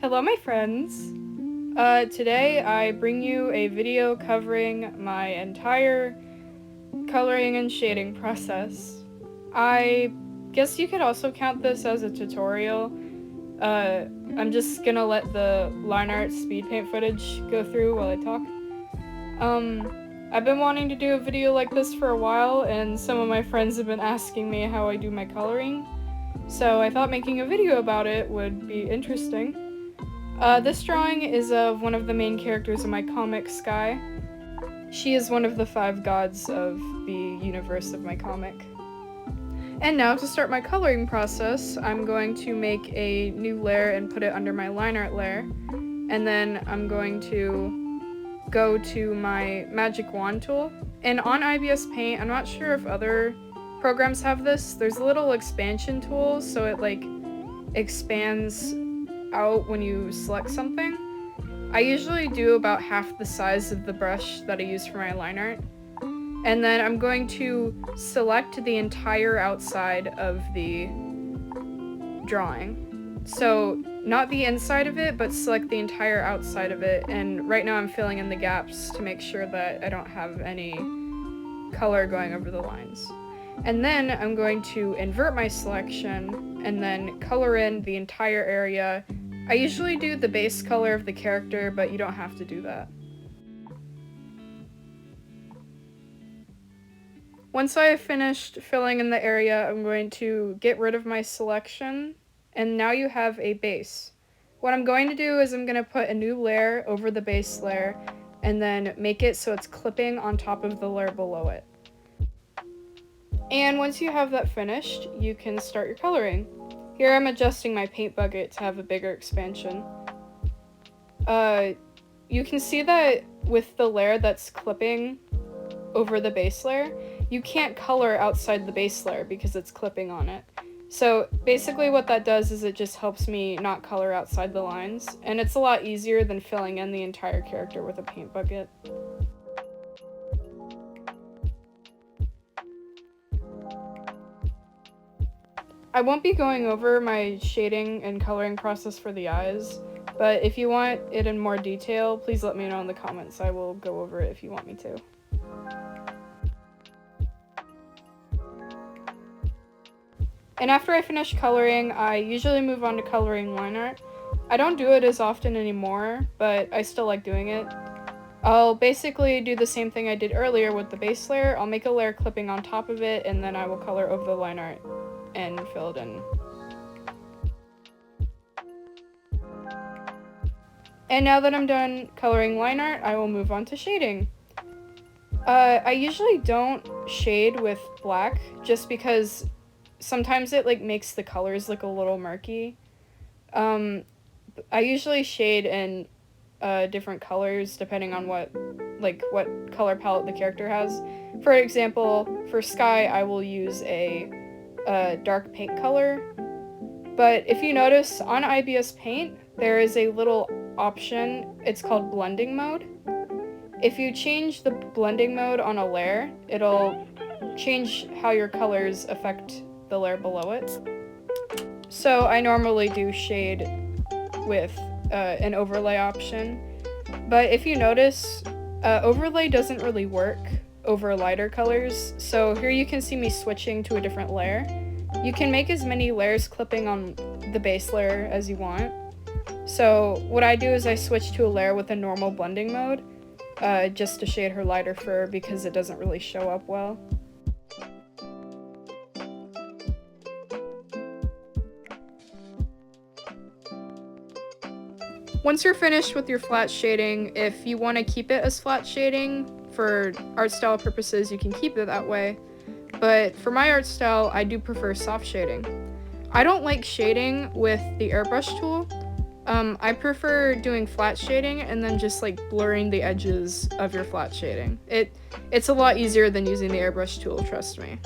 Hello, my friends. Today I bring you a video covering my entire coloring and shading process. I guess you could also count this as a tutorial. I'm just gonna let the line art Speedpaint footage go through while I talk. I've been wanting to do a video like this for a while, and some of my friends have been asking me how I do my coloring, so I thought making a video about it would be interesting. This drawing is of one of the main characters in my comic, Sky. She is one of the 5 gods of the universe of my comic. And now to start my coloring process, I'm going to make a new layer and put it under my line art layer. And then I'm going to go to my magic wand tool. And on ibisPaint, I'm not sure if other programs have this, there's a little expansion tool, so it expands out when you select something. I usually do about half the size of the brush that I use for my line art. And then I'm going to select the entire outside of the drawing. So not the inside of it, but select the entire outside of it. And right now I'm filling in the gaps to make sure that I don't have any color going over the lines. And then I'm going to invert my selection and then color in the entire area. I usually do the base color of the character, but you don't have to do that. Once I have finished filling in the area, I'm going to get rid of my selection, and now you have a base. What I'm going to do is I'm going to put a new layer over the base layer, and then make it so it's clipping on top of the layer below it. And once you have that finished, you can start your coloring. Here I'm adjusting my paint bucket to have a bigger expansion. You can see that with the layer that's clipping over the base layer, you can't color outside the base layer because it's clipping on it. So basically what that does is it just helps me not color outside the lines, and it's a lot easier than filling in the entire character with a paint bucket. I won't be going over my shading and coloring process for the eyes, but if you want it in more detail, please let me know in the comments. I will go over it if you want me to. And after I finish coloring, I usually move on to coloring line art. I don't do it as often anymore, but I still like doing it. I'll basically do the same thing I did earlier with the base layer. I'll make a layer clipping on top of it, and then I will color over the line art and fill it in. And now that I'm done coloring line art, I will move on to shading. I usually don't shade with black, just because sometimes it makes the colors look a little murky. I usually shade in different colors depending on what color palette the character has. For example, for Sky, I will use a dark pink color. But if you notice on ibisPaint, there is a little option. It's called blending mode. If you change the blending mode on a layer, it'll change how your colors affect the layer below it. So I normally do shade with an overlay option, but if you notice, overlay doesn't really work over lighter colors, so here you can see me switching to a different layer. You can make as many layers clipping on the base layer as you want. So what I do is I switch to a layer with a normal blending mode, just to shade her lighter fur because it doesn't really show up well. Once you're finished with your flat shading, if you want to keep it as flat shading, for art style purposes you can keep it that way, but for my art style I do prefer soft shading. I don't like shading with the airbrush tool. I prefer doing flat shading and then just blurring the edges of your flat shading. It's a lot easier than using the airbrush tool, trust me.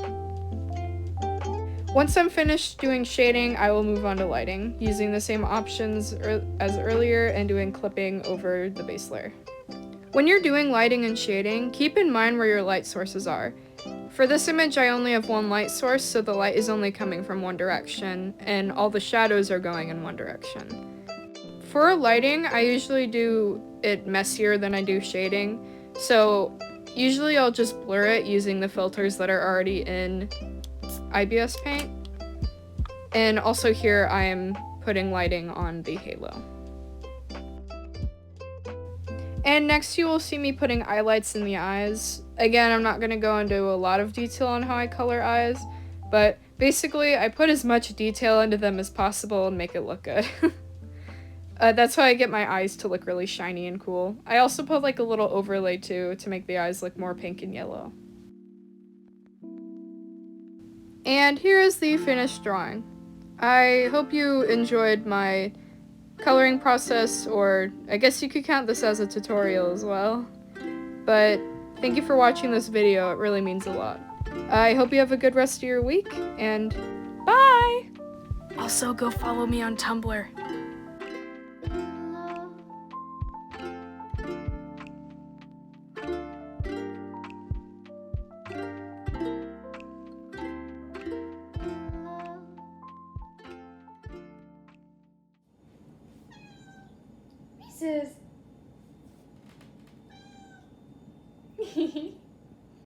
Once I'm finished doing shading, I will move on to lighting, using the same options as earlier and doing clipping over the base layer. When you're doing lighting and shading, keep in mind where your light sources are. For this image, I only have one light source, so the light is only coming from one direction, and all the shadows are going in one direction. For lighting, I usually do it messier than I do shading. So usually I'll just blur it using the filters that are already in ibisPaint. And also here I am putting lighting on the halo. And next you will see me putting highlights in the eyes. Again, I'm not going to go into a lot of detail on how I color eyes, but basically I put as much detail into them as possible and make it look good. That's how I get my eyes to look really shiny and cool. I also put like a little overlay too to make the eyes look more pink and yellow. And here is the finished drawing. I hope you enjoyed my coloring process, or I guess you could count this as a tutorial as well. But thank you for watching this video, it really means a lot. I hope you have a good rest of your week, and bye! Also, go follow me on Tumblr. Pieces.